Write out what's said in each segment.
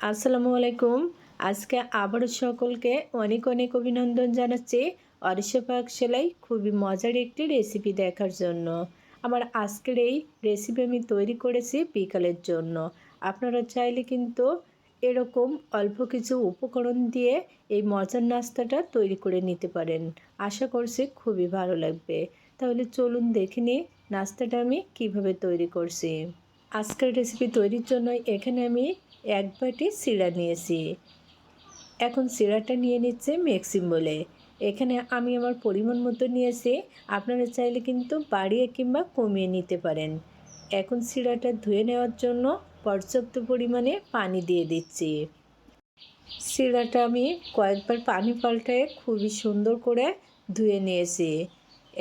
আসসালামু আলাইকুম। আজকে আবারও সকলকে অনেক অনেক অভিনন্দন জানাচ্ছি আরিশাপাকশালায় খুবই মজার একটি রেসিপি দেখার জন্য। আমার আজকের এই রেসিপি আমি তৈরি করেছি বিকালের জন্য। আপনারা চাইলে কিন্তু এরকম অল্প কিছু উপকরণ দিয়ে এই মজার নাস্তাটা তৈরি করে নিতে পারেন। আশা করছি খুবই ভালো লাগবে। তাহলে চলুন দেখে নিই নাস্তাটা আমি কিভাবে তৈরি করছি। আজকের রেসিপি তৈরির জন্য এখানে আমি 1 বাটি চিড়া নিয়েছি। এখন চিড়াটা নিয়ে নিচ্ছে মিক্সিং বলে। এখানে আমি আমার পরিমাণ মতো নিয়েছি। আপনারা চাইলে কিন্তু বাড়িয়ে কিংবা কমিয়ে নিতে পারেন। এখন চিড়াটা ধুয়ে নেওয়ার জন্য পর্যাপ্ত পরিমাণে পানি দিয়ে দিচ্ছি। চিড়াটা আমি কয়েকবার পানি পাল্টায়ে খুবই সুন্দর করে ধুয়ে নিয়েছি।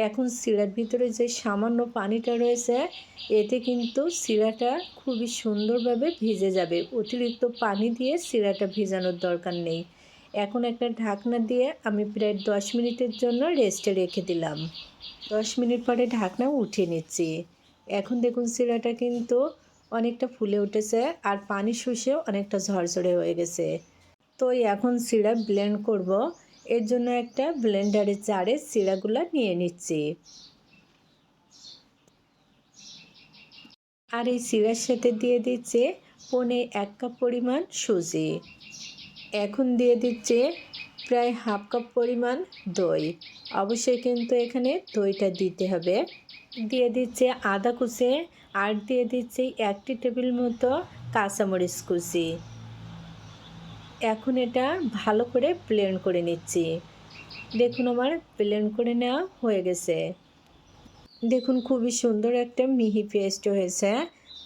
এখন চিড়ার ভিতরে যে সামান্য পানিটা রয়েছে এতে কিন্তু চিড়াটা খুবই সুন্দরভাবে ভিজে যাবে। অতিরিক্ত পানি দিয়ে চিড়াটা ভিজানোর দরকার নেই। এখন একটা ঢাকনা দিয়ে আমি প্রায় 10 মিনিটের জন্য রেস্টে রেখে দিলাম। 10 মিনিট পরে ঢাকনা উঠিয়ে নিচ্ছি। এখন দেখুন চিড়াটা কিন্তু অনেকটা ফুলে উঠেছে আর পানি শুষেও অনেকটা ঝরঝরে হয়ে গেছে। তো এখন চিড়া ব্লেন্ড করব। এর জন্য একটা ব্লেন্ডারের জারে চিড়াগুলো নিয়ে নিচ্ছি। আর এই চিড়ার সাথে দিয়ে দিচ্ছে পৌনে 1 কাপ পরিমাণ সুজি। এখন দিয়ে দিচ্ছে প্রায় হাফ কাপ পরিমাণ দই। অবশ্যই কিন্তু এখানে দইটা দিতে হবে। দিয়ে দিচ্ছে আদা কুচি আর দিয়ে দিচ্ছে 1 টেবিল মতো কাঁচামরিচ কুচি। এখন এটা ভালো করে ব্লেন্ড করে নিচ্ছি। দেখুন আমার ব্লেন্ড করে নেওয়া হয়ে গেছে। দেখুন খুবই সুন্দর একটা মিহি পেস্ট হয়েছে।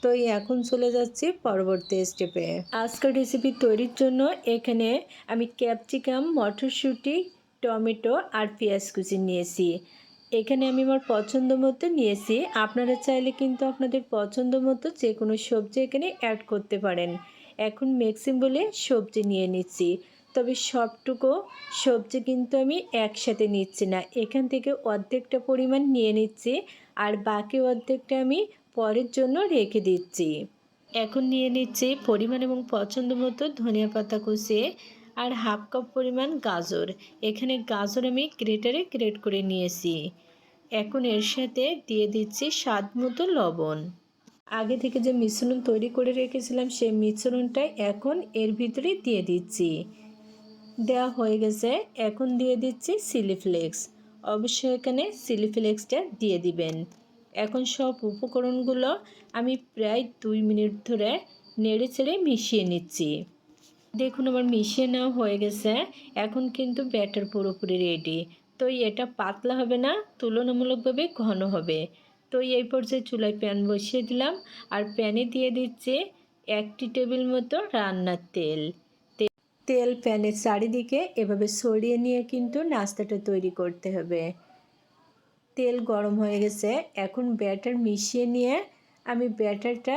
তো এখন চলে যাচ্ছি পরবর্তী স্টেপে। আজকের রেসিপি তৈরির জন্য এখানে আমি ক্যাপসিকাম, মটরশুঁটি, টমেটো আর পেঁয়াজ কুচি নিয়েছি। এখানে আমি আমার পছন্দ মতো নিয়েছি। আপনারা চাইলে কিন্তু আপনাদের পছন্দ মতো যে কোনো সবজি এখানে অ্যাড করতে পারেন। এখন মিক্সিং বলে সবজি নিয়ে নিচ্ছি। তবে সবটুকু সবজি কিন্তু আমি একসাথে নিচ্ছি না। এখান থেকে অর্ধেকটা পরিমাণ নিয়ে নিচ্ছি আর বাকি অর্ধেকটা আমি পরের জন্য রেখে দিচ্ছি। এখন নিয়ে নিচ্ছি পরিমাণ এবং পছন্দ মতো ধনিয়া পাতা কুচিয়ে আর হাফ কাপ পরিমাণ গাজর। এখানে গাজর আমি গ্রেটারে গ্রেট করে নিয়েছি। এখন এর সাথে দিয়ে দিচ্ছি স্বাদ মতো লবণ। আগে থেকে যে মিশ্রণ তৈরি করে রেখেছিলাম সেই মিশ্রণটা এখন এর ভিতরে দিয়ে দিচ্ছি। দেওয়া হয়ে গেছে। এখন দিয়ে দিচ্ছি চিলি ফ্লেক্স। অবশ্যই এখানে চিলি ফ্লেক্সটা দিয়ে দিবেন। এখন সব উপকরণগুলো আমি প্রায় 2 মিনিট ধরে নেড়ে চেড়ে মিশিয়ে নিচ্ছি। দেখুন আমার মিশিয়ে নেওয়া হয়ে গেছে। এখন কিন্তু ব্যাটার পুরোপুরি রেডি। তো এটা পাতলা হবে না, তুলনামূলকভাবে ঘন হবে। তো এই পর্যায়ে চুলায় প্যান বসিয়ে দিলাম আর প্যানে দিয়ে দিচ্ছি 1 টেবিল মতো রান্নার তেল। তেল প্যানের চারিদিকে এভাবে ছড়িয়ে নিয়ে কিন্তু নাস্তাটা তৈরি করতে হবে। তেল গরম হয়ে গেছে। এখন ব্যাটার মিশিয়ে নিয়ে আমি ব্যাটারটা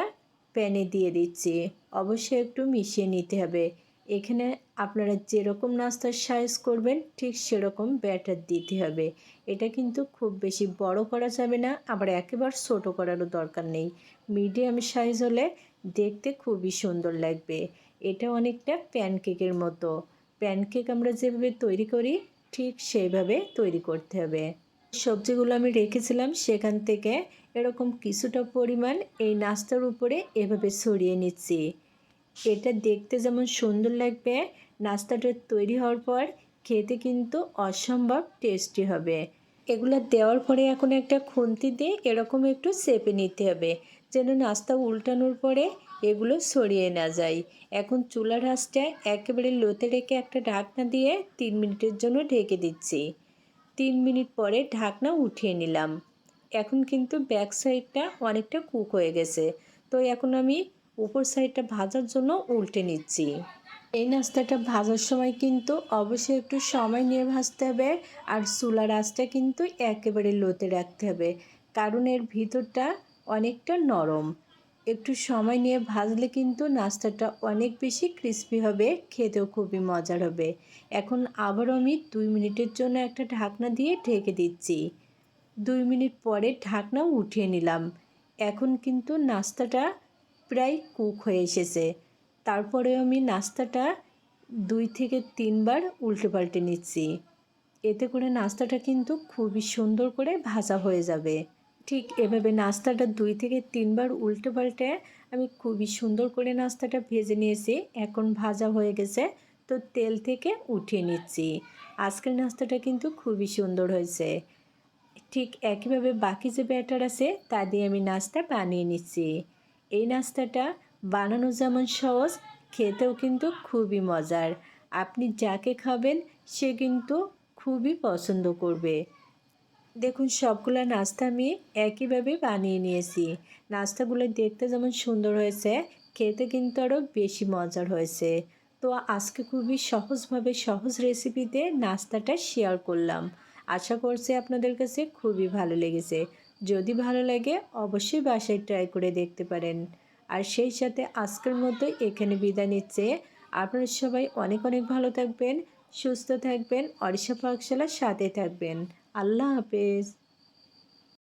প্যানে দিয়ে দিচ্ছি। অবশ্যই একটু মিশিয়ে নিতে হবে। এখানে আপনারা যেরকম নাস্তার সাইজ করবেন ঠিক সেরকম ব্যাটার দিতে হবে। এটা কিন্তু খুব বেশি বড় করা যাবে না, আবার একেবারে ছোট করারও দরকার নেই। মিডিয়াম সাইজ হলে দেখতে খুবই সুন্দর লাগবে। এটা অনেকটা প্যানকেকের মতো। প্যানকেক আমরা যেভাবে তৈরি করি ঠিক সেইভাবে তৈরি করতে হবে। সবজিগুলো আমি রেখেছিলাম সেখান থেকে এরকম কিছুটা পরিমাণ এই নাস্তার উপরে এভাবে ছড়িয়ে নিচ্ছি। এটা দেখতে যেমন সুন্দর লাগবে, নাস্তাটা তৈরি হওয়ার পর খেতে কিন্তু অসম্ভব টেস্টি হবে। এগুলো দেওয়ার পরে এখন একটা খুন্তি দিয়ে এরকম একটু চেপে নিতে হবে যেন নাস্তা উল্টানোর পরে এগুলো ছড়িয়ে না যায়। এখন চুলার আঁচটা একেবারে লোতে রেখে একটা ঢাকনা দিয়ে 3 মিনিটের জন্য ঢেকে দিচ্ছি। 3 মিনিট পরে ঢাকনা উঠিয়ে নিলাম। এখন কিন্তু ব্যাক সাইডটা অনেকটা কুক হয়ে গেছে। তো এখন আমি উপর সাইডটা ভাজার জন্য উল্টে নিচ্ছি। এই নাস্তাটা ভাজার সময় কিন্তু অবশ্যই একটু সময় নিয়ে ভাজতে হবে আর চুলার আঁচটা কিন্তু একেবারে লোতে রাখতে হবে, কারণ এর ভিতরটা অনেকটা নরম। একটু সময় নিয়ে ভাজলে কিন্তু নাস্তাটা অনেক বেশি ক্রিস্পি হবে, খেতেও খুবই মজার হবে। এখন আবারও আমি 2 মিনিটের জন্য একটা ঢাকনা দিয়ে ঢেকে দিচ্ছি। 2 মিনিট পরে ঢাকনা উঠিয়ে নিলাম। এখন কিন্তু নাস্তাটা প্রায় কুক হয়ে এসেছে। তারপরে আমি নাস্তাটা 2 থেকে 3 বার উল্টে পাল্টে নিচ্ছি। এতে করে নাস্তাটা কিন্তু খুবই সুন্দর করে ভাজা হয়ে যাবে। ঠিক এভাবে নাস্তাটা 2 থেকে 3 বার উল্টে পাল্টে আমি খুবই সুন্দর করে নাস্তাটা ভেজে নিয়েছি। এখন ভাজা হয়ে গেছে, তো তেল থেকে উঠিয়ে নিচ্ছি। আজকের নাস্তাটা কিন্তু খুবই সুন্দর হয়েছে। ঠিক একইভাবে বাকি যে ব্যাটার আছে তা দিয়ে আমি নাস্তা বানিয়ে নিচ্ছি। এই নাস্তাটা বানানো যেমন সহজ, খেতেও কিন্তু খুবই মজার। আপনি যাকে খাবেন সে কিন্তু খুবই পছন্দ করবে। দেখুন সবগুলা নাস্তা আমি একইভাবে বানিয়ে নিয়েছি। নাস্তাগুলো দেখতে যেমন সুন্দর হয়েছে, খেতে কিন্তু আরও বেশি মজার হয়েছে। তো আজকে খুবই সহজভাবে সহজ রেসিপিতে নাস্তাটা শেয়ার করলাম। আশা করছি আপনাদের কাছে খুবই ভালো লেগেছে। যদি ভালো লাগে অবশ্যই বাসায় ট্রাই করে দেখতে পারেন। আর সেই সাথে আজকের মতো এখানে বিদায় নিচ্ছে। আপনারা সবাই অনেক অনেক ভালো থাকবেন, সুস্থ থাকবেন, অরিশা পাকশালার সাথে থাকবেন। আল্লাহ হাফেজ।